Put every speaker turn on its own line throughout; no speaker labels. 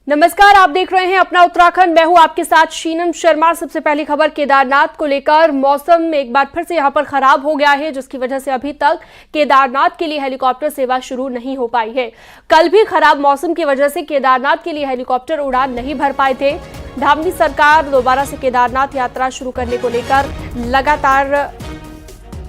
नमस्कार, आप देख रहे हैं अपना उत्तराखंड। मैं हूं आपके साथ शीनम शर्मा। सबसे पहली खबर केदारनाथ को लेकर। मौसम एक बार फिर से यहां पर खराब हो गया है, जिसकी वजह से अभी तक केदारनाथ के लिए हेलीकॉप्टर सेवा शुरू नहीं हो पाई है। कल भी खराब मौसम की वजह से केदारनाथ के लिए हेलीकॉप्टर उड़ान नहीं भर पाए थे। धामी सरकार दोबारा से केदारनाथ यात्रा शुरू करने को लेकर लगातार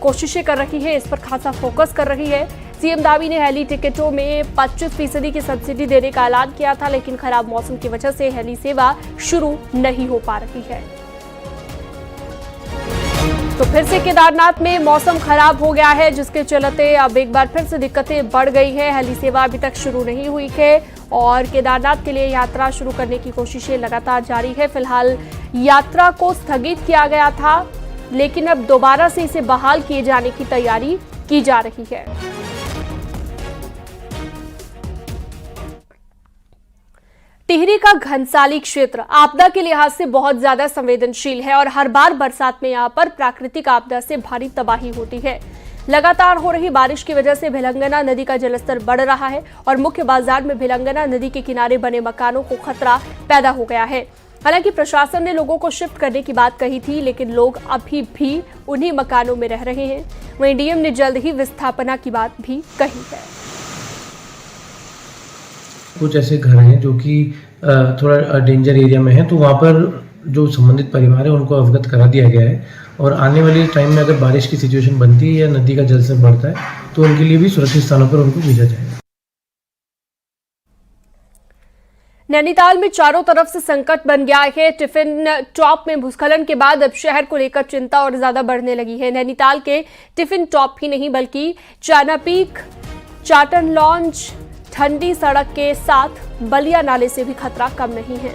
कोशिशें कर रही है, इस पर खासा फोकस कर रही है। सीएम धामी ने हेली टिकटों में 25% की सब्सिडी देने का ऐलान किया था, लेकिन खराब मौसम की वजह से हेली सेवा शुरू नहीं हो पा रही है। तो फिर से केदारनाथ में मौसम खराब हो गया है, जिसके चलते अब एक बार फिर से दिक्कतें बढ़ गई है। हेली सेवा अभी तक शुरू नहीं हुई है और केदारनाथ के लिए यात्रा शुरू करने की कोशिशें लगातार जारी है। फिलहाल यात्रा को स्थगित किया गया था, लेकिन अब दोबारा से इसे बहाल किए जाने की तैयारी की जा रही है। टिहरी का घनसाली क्षेत्र आपदा के लिहाज से बहुत ज्यादा संवेदनशील है और हर बार बरसात में यहां पर प्राकृतिक आपदा से भारी तबाही होती है। लगातार हो रही बारिश की वजह से भिलंगना नदी का जलस्तर बढ़ रहा है और मुख्य बाजार में भिलंगना नदी के किनारे बने मकानों को खतरा पैदा हो गया है। हालांकि प्रशासन ने लोगों को शिफ्ट करने की बात कही थी, लेकिन लोग अभी भी उन्हीं मकानों में रह रहे हैं। वहीं डीएम ने जल्द ही विस्थापना की बात भी कही है।
कुछ ऐसे घर हैं जो कि थोड़ा डेंजर एरिया में है, तो वहाँ पर जो संबंधित परिवार है उनको अवगत करा दिया गया है और आने वाले टाइम में अगर बारिश की सिचुएशन बनती है या नदी का जलस्तर बढ़ता है तो उनके लिए भी सुरक्षित स्थानों पर उनको भेजा जाएगा।
नैनीताल में चारों तरफ से संकट बन गया है। टिफिन टॉप में भूस्खलन के बाद अब शहर को लेकर चिंता और ज्यादा बढ़ने लगी है। नैनीताल के टिफिन टॉप ही नहीं बल्कि चाना पीक, चाटन लॉन्ज, ठंडी सड़क के साथ बलिया नाले से भी खतरा कम नहीं है।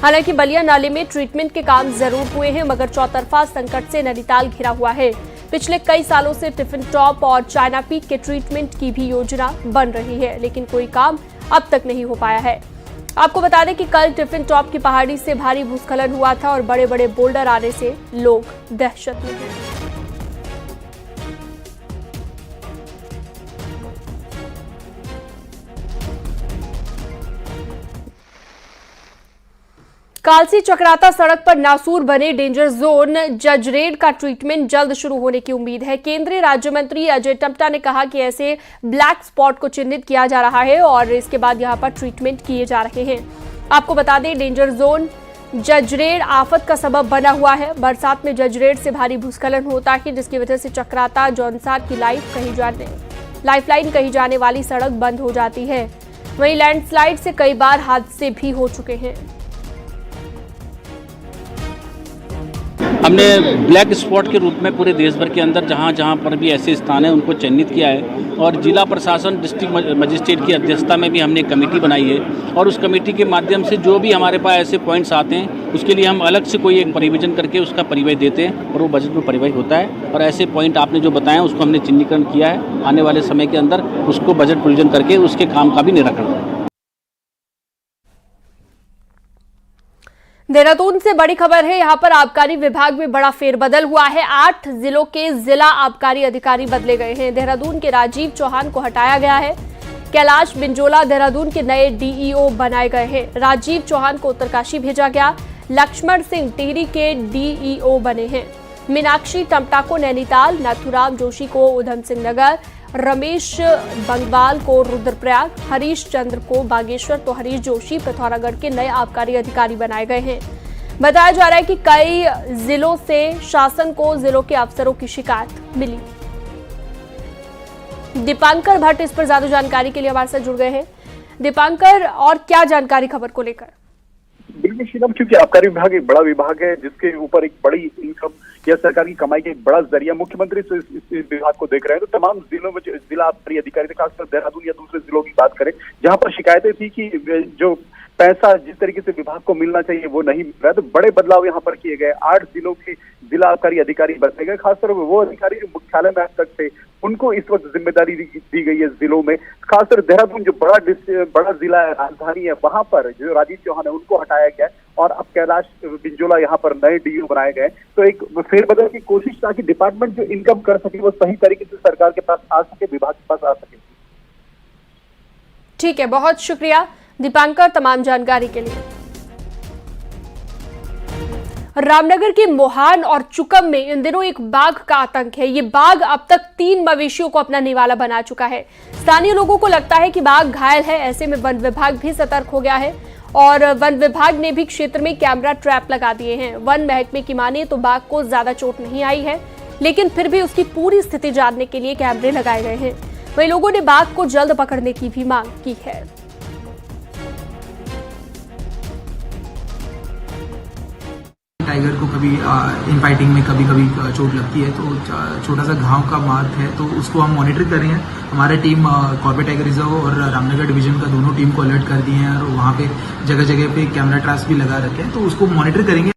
हालांकि बलिया नाले में ट्रीटमेंट के काम जरूर हुए हैं, मगर चौतरफा संकट से नैनीताल घिरा हुआ है। पिछले कई सालों से टिफिन टॉप और चाइना पीक के ट्रीटमेंट की भी योजना बन रही है, लेकिन कोई काम अब तक नहीं हो पाया है। आपको बता दें कि कल टिफिन टॉप की पहाड़ी से भारी भूस्खलन हुआ था और बड़े बड़े बोल्डर आने से लोग दहशत में हैं। कालसी चक्राता सड़क पर नासूर बने डेंजर जोन जजरेड का ट्रीटमेंट जल्द शुरू होने की उम्मीद है। केंद्रीय राज्य मंत्री अजय टम्टा ने कहा कि ऐसे ब्लैक स्पॉट को चिन्हित किया जा रहा है और इसके बाद यहां पर ट्रीटमेंट किए जा रहे हैं। आपको बता दें, डेंजर जोन जजरेड आफत का सबब बना हुआ है। बरसात में जजरेड से भारी भूस्खलन होता है, जिसकी वजह से चक्राता जौनसार की लाइफलाइन कही जाने वाली सड़क बंद हो जाती है। वहीं लैंडस्लाइड से कई बार हादसे भी हो चुके हैं।
हमने ब्लैक स्पॉट के रूप में पूरे देश भर के अंदर जहाँ जहाँ पर भी ऐसे स्थान हैं उनको चिन्हित किया है और जिला प्रशासन डिस्ट्रिक्ट मजिस्ट्रेट की अध्यक्षता में भी हमने कमेटी बनाई है और उस कमेटी के माध्यम से जो भी हमारे पास ऐसे पॉइंट्स आते हैं उसके लिए हम अलग से कोई एक परिविजन करके उसका परिव्यय देते हैं और वो बजट में परिव्यय होता है। और ऐसे पॉइंट आपने जो बताया उसको हमने चिन्हीकरण किया है, आने वाले समय के अंदर उसको बजट प्रोविजन करके उसके काम का भी निराकरण है।
देहरादून से बड़ी खबर है। यहां पर आबकारी विभाग में बड़ा फेरबदल हुआ है। 8 जिलों के जिला आबकारी अधिकारी बदले गए हैं। देहरादून के राजीव चौहान को हटाया गया है। कैलाश बिंजोला देहरादून के नए डीईओ बनाए गए हैं। राजीव चौहान को उत्तरकाशी भेजा गया। लक्ष्मण सिंह टिहरी के डीईओ बने हैं। मीनाक्षी टम्टा को नैनीताल, नाथुराम जोशी को उधम सिंह नगर, रमेश बंगवाल को रुद्रप्रयाग, हरीश चंद्र को बागेश्वर तो हरीश जोशी पिथौरागढ़ के नए आबकारी अधिकारी बनाए गए हैं। बताया जा रहा है कि कई जिलों से शासन को जिलों के अफसरों की शिकायत मिली। दीपांकर भट्ट इस पर ज्यादा जानकारी के लिए हमारे साथ जुड़ गए हैं। दीपांकर, और क्या जानकारी खबर को लेकर?
बिल्कुल शीलम, क्योंकि आबकारी विभाग एक बड़ा विभाग है जिसके ऊपर एक बड़ी इनकम या सरकार की कमाई का एक बड़ा जरिया मुख्यमंत्री इस विभाग को देख रहे हैं। तो तमाम जिलों में जिला आबकारी अधिकारी, खासकर देहरादून या दूसरे जिलों की बात करें जहां पर शिकायतें थी कि जो पैसा जिस तरीके से विभाग को मिलना चाहिए वो नहीं मिल रहा है, तो बड़े बदलाव यहाँ पर किए गए। 8 जिलों के जिला आबकारी अधिकारी बनाए गए। खासकर वो अधिकारी जो मुख्यालय में आज तक थे उनको इस वक्त जिम्मेदारी दी गई है जिलों में। खासकर देहरादून जो बड़ा जिला है, राजधानी है, वहां पर जो राजीव चौहान है उनको हटाया गया और अब कैलाश बिंजोला यहाँ पर नए डीईओ बनाए गए। तो एक फेरबदल की कोशिश ताकि डिपार्टमेंट जो इनकम कर सके वो सही तरीके से सरकार के पास आ सके, विभाग के पास आ सके।
ठीक है, बहुत शुक्रिया। दीपांकर तमाम जानकारी के लिए। रामनगर के मोहान और चुकम में इन दिनों एक बाघ का आतंक है। ये बाघ अब तक 3 मवेशियों को अपना निवाला बना चुका है। स्थानीय लोगों को लगता है कि बाघ घायल है। ऐसे में वन विभाग भी सतर्क हो गया है और वन विभाग ने भी क्षेत्र में कैमरा ट्रैप लगा दिए हैं। वन महकमे की माने तो बाघ को ज्यादा चोट नहीं आई है, लेकिन फिर भी उसकी पूरी स्थिति जानने के लिए कैमरे लगाए गए हैं। वहीं लोगों ने बाघ को जल्द पकड़ने की भी मांग की है।
टाइगर को कभी इनफाइटिंग में कभी कभी चोट लगती है, तो छोटा सा घाव का मार्क है, तो उसको हम मॉनिटर कर रहे हैं। हमारे टीम कॉर्बेट टाइगर रिजर्व और रामनगर डिवीजन का दोनों टीम को अलर्ट कर दिए हैं और वहाँ पे जगह जगह पे कैमरा ट्रैप्स भी लगा रखे हैं, तो उसको मॉनिटर करेंगे।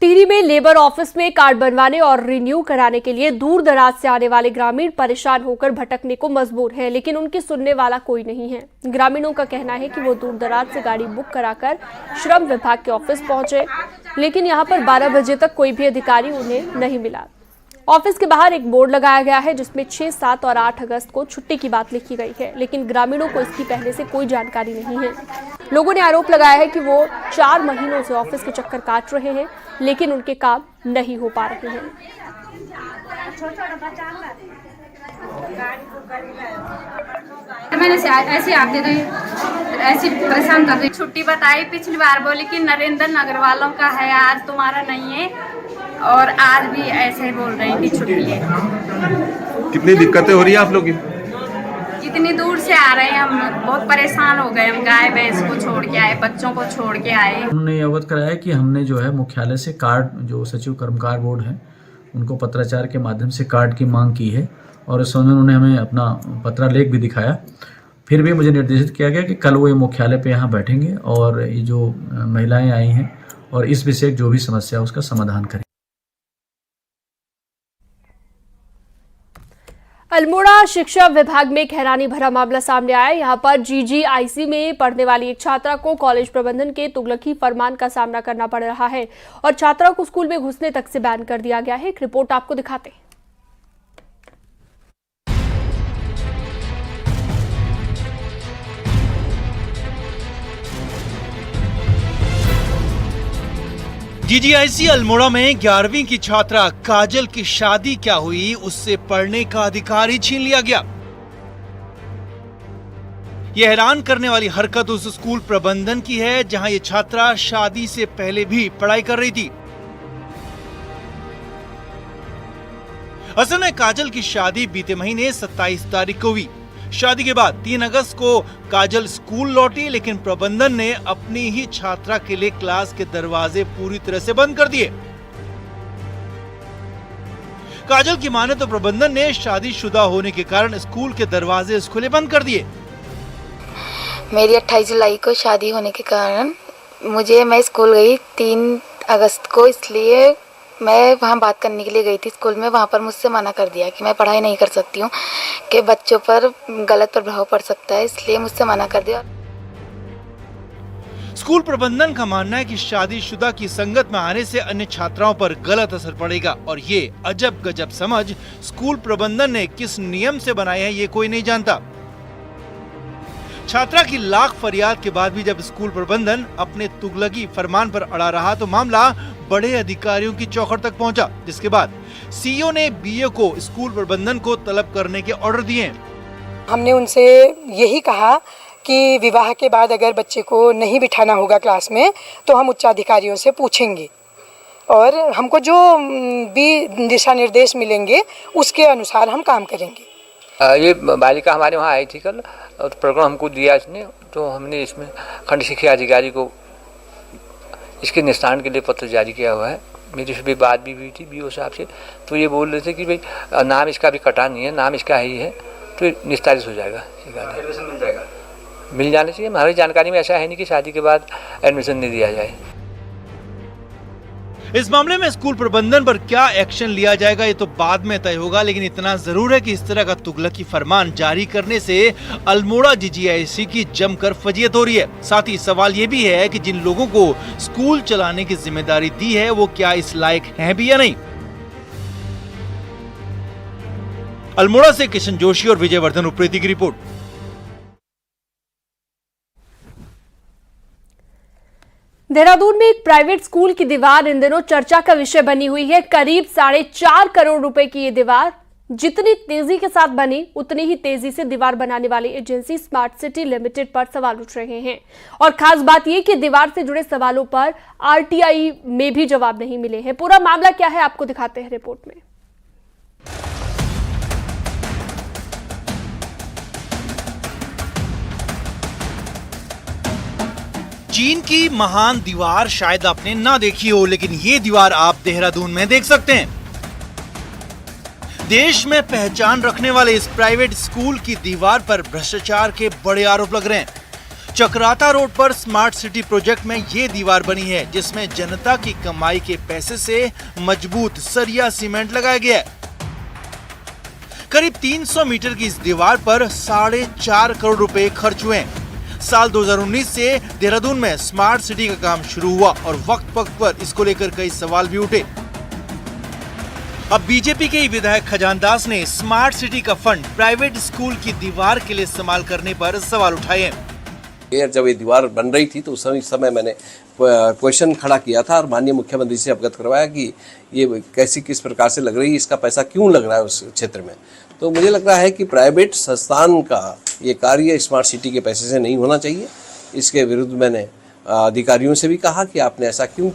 टिहरी में लेबर ऑफिस में कार्ड बनवाने और रिन्यू कराने के लिए दूर दराज से आने वाले ग्रामीण परेशान होकर भटकने को मजबूर हैं, लेकिन उनकी सुनने वाला कोई नहीं है। ग्रामीणों का कहना है कि वो दूर दराज से गाड़ी बुक कराकर श्रम विभाग के ऑफिस पहुंचे, लेकिन यहां पर 12 बजे तक कोई भी अधिकारी उन्हें नहीं मिला। ऑफिस के बाहर एक बोर्ड लगाया गया है जिसमें 6, 7 और 8 अगस्त को छुट्टी की बात लिखी गई है, लेकिन ग्रामीणों को इसकी पहले से कोई जानकारी नहीं है। लोगों ने आरोप लगाया है कि वो 4 महीनों से ऑफिस के चक्कर काट रहे हैं, लेकिन उनके काम नहीं हो पा रहे हैं।
मैंने ऐसे आप दे रही ऐसी परेशान कर रही। छुट्टी बताई पिछली बार, बोली कि नरेंद्र नगर वालों का है, आज तुम्हारा नहीं है, और आज भी ऐसे ही बोल रहे हैं कि छुट्टी है।
कितनी दिक्कतें हो रही है आप लोग की?
इतनी दूर से आ रहे हैं, हम बहुत परेशान हो गए। हम गाय भैंस को छोड़ के आए, बच्चों को छोड़ के आए।
उन्होंने अवगत कराया कि हमने जो है मुख्यालय से कार्ड, जो सचिव कर्मकार बोर्ड है, उनको पत्राचार के माध्यम से कार्ड की मांग की है और इस समय उन्होंने हमें अपना पत्रालेख भी दिखाया। फिर भी मुझे निर्देशित किया गया कि कल वो ये मुख्यालय पे यहाँ बैठेंगे और ये जो महिलाएं आई हैं और इस विषय जो भी समस्या है उसका समाधान करें।
अल्मोड़ा शिक्षा विभाग में एक हैरानी भरा मामला सामने आया। यहां पर GGIC में पढ़ने वाली एक छात्रा को कॉलेज प्रबंधन के तुगलकी फरमान का सामना करना पड़ रहा है और छात्रा को स्कूल में घुसने तक से बैन कर दिया गया है। एक रिपोर्ट आपको दिखाते हैं।
GGIC अल्मोड़ा में 11वीं की छात्रा काजल की शादी क्या हुई, उससे पढ़ने का अधिकार ही छीन लिया गया। यह हैरान करने वाली हरकत उस स्कूल प्रबंधन की है जहां ये छात्रा शादी से पहले भी पढ़ाई कर रही थी। असल में काजल की शादी बीते महीने 27 तारीख को हुई। शादी के बाद 3 अगस्त को काजल स्कूल लौटी, लेकिन प्रबंधन ने अपनी ही छात्रा के लिए क्लास के दरवाजे पूरी तरह से बंद कर दिए। काजल की माने तो प्रबंधन ने शादीशुदा होने के कारण स्कूल के दरवाजे खुले बंद कर दिए।
मेरी 28 जुलाई को शादी होने के कारण मैं स्कूल गई 3 अगस्त को, इसलिए मैं वहाँ बात करने के लिए गई थी स्कूल में। वहाँ पर मुझसे मना कर दिया कि मैं पढ़ाई नहीं कर सकती हूँ, कि बच्चों पर गलत प्रभाव पड़ सकता है, इसलिए मुझसे मना कर दिया।
स्कूल प्रबंधन का मानना है कि शादीशुदा की संगत में आने से अन्य छात्राओं पर गलत असर पड़ेगा और ये अजब गजब समझ स्कूल प्रबंधन ने किस नियम से बनाए हैं ये कोई नहीं जानता। छात्रा की लाख फरियाद के बाद भी जब स्कूल प्रबंधन अपने तुगलकी फरमान पर अड़ा रहा तो मामला बड़े अधिकारियों की चौखट तक पहुंचा, जिसके बाद सीईओ ने बीए को स्कूल प्रबंधन को तलब करने के ऑर्डर दिए।
हमने उनसे यही कहा कि विवाह के बाद अगर बच्चे को नहीं बिठाना होगा क्लास में तो हम उच्चाधिकारियों से पूछेंगे और हमको जो भी दिशा निर्देश मिलेंगे उसके अनुसार हम काम करेंगे।
ये बालिका हमारे वहाँ आई थी कल और प्रोग्राम हमको दिया इसने, तो हमने इसमें खंड शिक्षा अधिकारी को इसके निस्तारण के लिए पत्र जारी किया हुआ है। मेरी से भी बात भी हुई थी बीओ साहब से, तो ये बोल रहे थे कि भाई नाम इसका भी कटा नहीं है, नाम इसका ही है, तो निस्तारित हो जाएगा। एडमिशन मिल जाएगा, मिल जाना चाहिए। हमारी जानकारी में ऐसा है नहीं कि शादी के बाद एडमिशन नहीं दिया जाए।
इस मामले में स्कूल प्रबंधन पर क्या एक्शन लिया जाएगा ये तो बाद में तय होगा, लेकिन इतना जरूर है कि इस तरह का तुगलकी फरमान जारी करने से अल्मोड़ा GGIC की जमकर फजीयत हो रही है। साथ ही सवाल ये भी है कि जिन लोगों को स्कूल चलाने की जिम्मेदारी दी है वो क्या इस लायक हैं भी या नहीं। अल्मोड़ा से किशन जोशी और विजय वर्धन उप्रेती की रिपोर्ट।
देहरादून में एक प्राइवेट स्कूल की दीवार इन दिनों चर्चा का विषय बनी हुई है। करीब 4.5 करोड़ रुपए की ये दीवार जितनी तेजी के साथ बनी उतनी ही तेजी से दीवार बनाने वाली एजेंसी स्मार्ट सिटी लिमिटेड पर सवाल उठ रहे हैं। और खास बात यह कि दीवार से जुड़े सवालों पर आरटीआई में भी जवाब नहीं मिले हैं। पूरा मामला क्या है आपको दिखाते हैं रिपोर्ट में।
चीन की महान दीवार शायद आपने ना देखी हो, लेकिन ये दीवार आप देहरादून में देख सकते हैं। देश में पहचान रखने वाले इस प्राइवेट स्कूल की दीवार पर भ्रष्टाचार के बड़े आरोप लग रहे हैं। चक्राता रोड पर स्मार्ट सिटी प्रोजेक्ट में ये दीवार बनी है, जिसमें जनता की कमाई के पैसे से मजबूत सरिया सीमेंट लगाया गया है। करीब 300 मीटर की इस दीवार पर 4.5 करोड़ रुपए खर्च हुए हैं। साल 2019 से देहरादून में स्मार्ट सिटी का काम शुरू हुआ और वक्त वक्त पर इसको लेकर कई सवाल भी उठे। अब बीजेपी के विधायक खजान दास ने स्मार्ट सिटी का फंड प्राइवेट स्कूल की दीवार के लिए इस्तेमाल करने पर सवाल उठाए हैं।
जब ये दीवार बन रही थी तो उस समय मैंने क्वेश्चन खड़ा किया था और माननीय मुख्यमंत्री से अवगत करवाया कि ये किस प्रकार से लग रही है, इसका पैसा क्यों लग रहा है उस क्षेत्र में। तो मुझे लग रहा है कि प्राइवेट संस्थान का ये कार्य स्मार्ट सिटी के पैसे से नहीं होना चाहिए। इसके विरुद्ध मैंने अधिकारियों से भी कहा कि आपने ऐसा क्यों।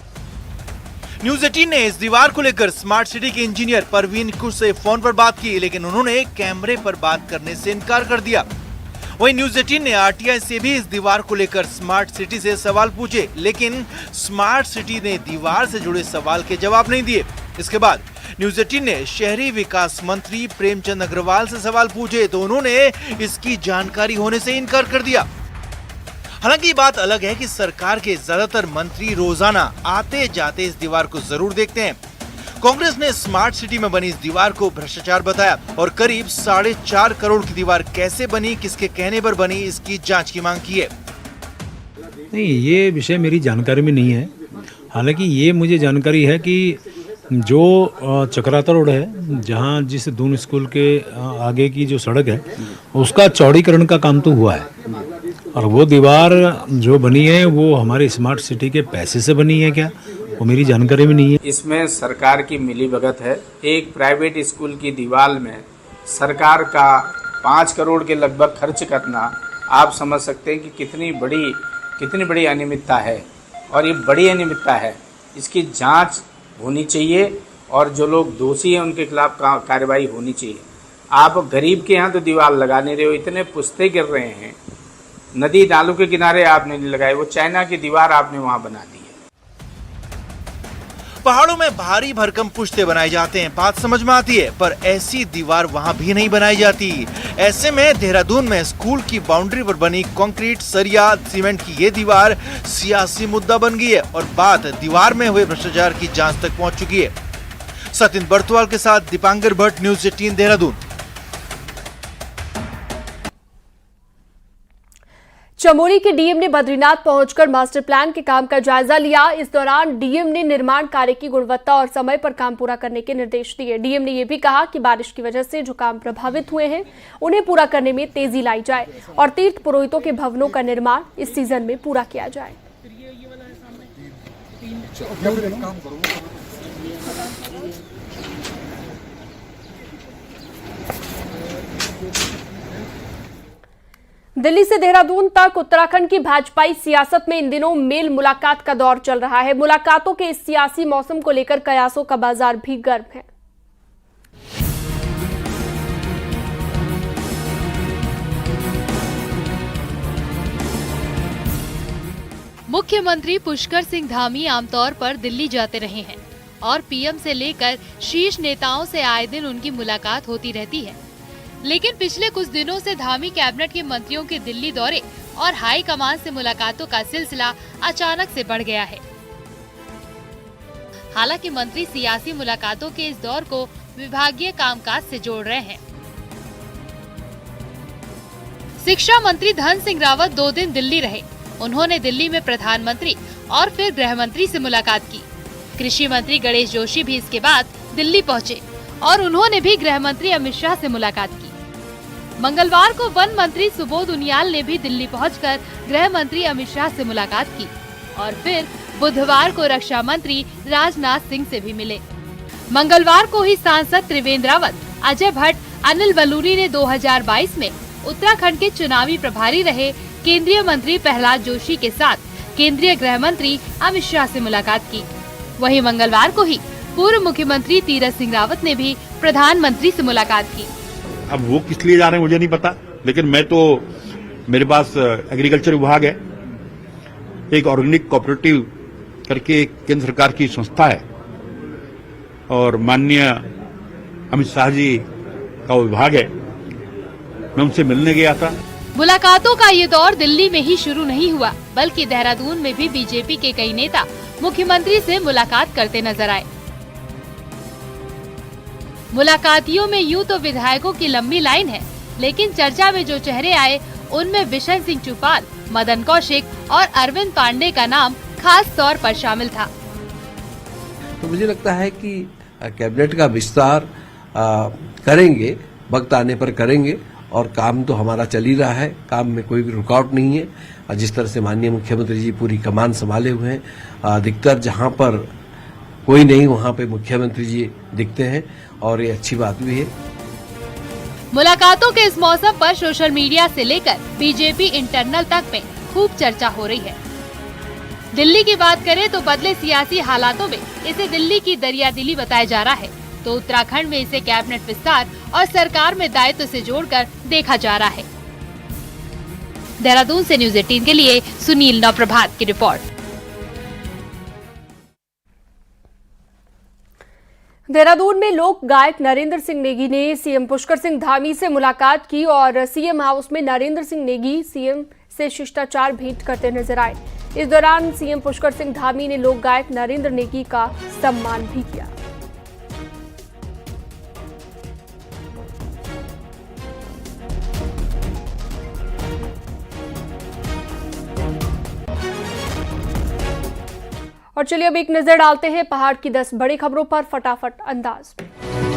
न्यूज़ 18 ने इस दीवार को लेकर स्मार्ट सिटी के इंजीनियर परवीन कुश से फोन पर बात की, लेकिन उन्होंने कैमरे पर बात करने से इनकार कर दिया। वहीं न्यूज़ 18 ने आरटीआई से भी इस दीवार को लेकर स्मार्ट सिटी से सवाल पूछे, लेकिन स्मार्ट सिटी ने दीवार से जुड़े सवाल के जवाब नहीं दिए। इसके बाद न्यूज़ 18 ने शहरी विकास मंत्री प्रेमचंद अग्रवाल से सवाल पूछे तो उन्होंने इसकी जानकारी होने से इनकार कर दिया। हालांकि ये बात अलग है कि सरकार के ज्यादातर मंत्री रोजाना आते जाते इस दीवार को जरूर देखते हैं। कांग्रेस ने स्मार्ट सिटी में बनी इस दीवार को भ्रष्टाचार बताया और करीब 4.5 करोड़ की दीवार कैसे बनी, किसके कहने पर बनी, इसकी जांच की मांग की है।
नहीं, ये विषय मेरी जानकारी में नहीं है। हालांकि ये मुझे जानकारी है कि जो चक्राता रोड है, जहाँ जिस दून स्कूल के आगे की जो सड़क है उसका चौड़ीकरण का काम तो हुआ है और वो दीवार जो बनी है वो हमारे स्मार्ट सिटी के पैसे से बनी है क्या, वो मेरी जानकारी में नहीं है।
इसमें सरकार की मिलीभगत है। एक प्राइवेट स्कूल की दीवार में सरकार का 5 करोड़ के लगभग खर्च करना, आप समझ सकते हैं कि कितनी बड़ी अनियमितता है और ये बड़ी अनियमितता है। इसकी जांच होनी चाहिए और जो लोग दोषी हैं उनके खिलाफ कार्रवाई होनी चाहिए। आप गरीब के यहाँ तो दीवार लगा नहीं रहे हो, इतने पुश्ते गिर रहे हैं, नदी नालों के किनारे आपने नहीं लगाए, वो चाइना की दीवार आपने वहाँ बना दी है।
पहाड़ों में भारी भरकम पुश्ते बनाए जाते हैं, बात समझ में आती है, पर ऐसी दीवार वहाँ भी नहीं बनाई जाती। ऐसे में देहरादून में स्कूल की बाउंड्री पर बनी कंक्रीट, सरिया, सीमेंट की ये दीवार सियासी मुद्दा बन गई है और बात दीवार में हुए भ्रष्टाचार की जांच तक पहुंच चुकी है। सतिन बर्तवाल के साथ दीपांकर भट्ट, न्यूज़ 18 देहरादून।
चमोली के डीएम ने बद्रीनाथ पहुंचकर मास्टर प्लान के काम का जायजा लिया। इस दौरान डीएम ने निर्माण कार्य की गुणवत्ता और समय पर काम पूरा करने के निर्देश दिए। डीएम ने यह भी कहा कि बारिश की वजह से जो काम प्रभावित हुए हैं उन्हें पूरा करने में तेजी लाई जाए और तीर्थ पुरोहितों के भवनों का निर्माण इस सीजन में पूरा किया जाए। दिल्ली से देहरादून तक उत्तराखंड की भाजपाई सियासत में इन दिनों मेल मुलाकात का दौर चल रहा है। मुलाकातों के इस सियासी मौसम को लेकर कयासों का बाजार भी गर्म है।
मुख्यमंत्री पुष्कर सिंह धामी आमतौर पर दिल्ली जाते रहे हैं और पीएम से लेकर शीर्ष नेताओं से आए दिन उनकी मुलाकात होती रहती है। लेकिन पिछले कुछ दिनों से धामी कैबिनेट के मंत्रियों के दिल्ली दौरे और हाई कमान से मुलाकातों का सिलसिला अचानक से बढ़ गया है। हालांकि मंत्री सियासी मुलाकातों के इस दौर को विभागीय कामकाज से जोड़ रहे हैं। शिक्षा मंत्री धन सिंह रावत 2 दिन दिल्ली रहे। उन्होंने दिल्ली में प्रधानमंत्री और फिर गृह मंत्री से मुलाकात की। कृषि मंत्री गणेश जोशी भी इसके बाद दिल्ली पहुंचे और उन्होंने भी गृह मंत्री अमित शाह से मुलाकात की। मंगलवार को वन मंत्री सुबोध उनियाल ने भी दिल्ली पहुंचकर गृह मंत्री अमित शाह से मुलाकात की और फिर बुधवार को रक्षा मंत्री राजनाथ सिंह से भी मिले। मंगलवार को ही सांसद त्रिवेंद्र रावत, अजय भट्ट, अनिल बलूनी ने 2022 में उत्तराखंड के चुनावी प्रभारी रहे केंद्रीय मंत्री प्रहलाद जोशी के साथ केंद्रीय गृह मंत्री अमित शाह से मुलाकात की। वहीं मंगलवार को ही पूर्व मुख्यमंत्री तीरथ सिंह रावत ने भी प्रधानमंत्री से मुलाकात की।
अब वो किस लिए जा रहे हैं मुझे नहीं पता, लेकिन मैं तो, मेरे पास एग्रीकल्चर विभाग है, एक ऑर्गेनिक कोऑपरेटिव करके एक केंद्र सरकार की संस्था है और माननीय अमित शाह जी का विभाग है। मैं उनसे मिलने गया था।
मुलाकातों का ये दौर दिल्ली में ही शुरू नहीं हुआ, बल्कि देहरादून में भी बीजेपी के कई नेता मुख्यमंत्री से मुलाकात करते नजर आए। मुलाकातियों में यूं तो विधायकों की लंबी लाइन है, लेकिन चर्चा में जो चेहरे आए उनमें बिशन सिंह चुफाल, मदन कौशिक और अरविंद पांडे का नाम खास तौर पर शामिल था।
तो मुझे लगता है कि कैबिनेट का विस्तार करेंगे, वक्त आने पर करेंगे और काम तो हमारा चल ही रहा है, काम में कोई भी रुकावट नहीं है। जिस तरह से माननीय मुख्यमंत्री जी पूरी कमान संभाले हुए हैं, अधिकतर जहां पर कोई नहीं वहां पे मुख्यमंत्री जी दिखते हैं और ये अच्छी बात भी है।
मुलाकातों के इस मौसम पर सोशल मीडिया से लेकर बीजेपी इंटरनल तक में खूब चर्चा हो रही है। दिल्ली की बात करें तो बदले सियासी हालातों में इसे दिल्ली की दरियादिली बताया जा रहा है, तो उत्तराखंड में इसे कैबिनेट विस्तार और सरकार में दायित्व से जोड़कर देखा जा रहा है। देहरादून से न्यूज़ 18 के लिए सुनील नवप्रभात की रिपोर्ट।
देहरादून में लोक गायक नरेंद्र सिंह नेगी ने सीएम पुष्कर सिंह धामी से मुलाकात की और सीएम हाउस में नरेंद्र सिंह नेगी सीएम से शिष्टाचार भेंट करते नजर आए। इस दौरान सीएम पुष्कर सिंह धामी ने लोक गायक नरेंद्र नेगी का सम्मान भी किया। और चलिए अब एक नजर डालते हैं पहाड़ की 10 बड़ी खबरों पर फटाफट अंदाज में।